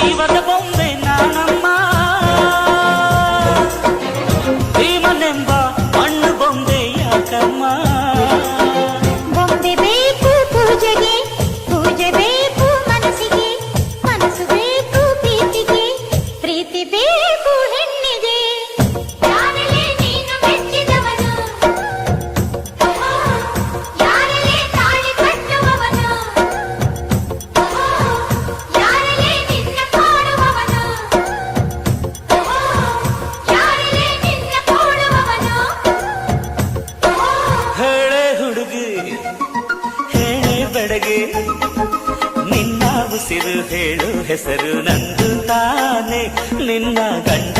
ಜೀವದ ಬೊಂಬೆ ನಾನಮ್ಮ ಭೀಮನೆಂಬ ಮಣ್ಣು ಬೊಂಬೆ ಯಾಕಮ್ಮ ಬೊಂಬೆ ಬೇಕು ಪೂಜೆಗೆ ಪೂಜೆ ಬೇಕು ಮನಸ್ಸಿಗೆ ಮನಸ್ಸು ಬೇಕು ಪ್ರೀತಿಗೆ ಪ್ರೀತಿ ಬೇಕು ಹೆಣ್ಣಿಗೆ ಯಾರಲೇ ನೀನು ಮೆಚ್ಚಿದವನು ಯಾರಲೇ ತಾಳಿ ಕಟ್ಟುವವನು ಯಾರಲೇ ನಿನ್ನ ಕಾಡುವವನು ಯಾರಲೇ ನಿನ್ನ ಕಾಡುವವನು ಹೇಳೆ ಹುಡುಗಿ ಹೇಳೆ ಬೆಡಗೆ ನಿನ್ನ ಉಸಿರು ಹೇಳು ಹೆಸರು ನಂದು ತಾನೆ ನಿನ್ನ ಗಂಡ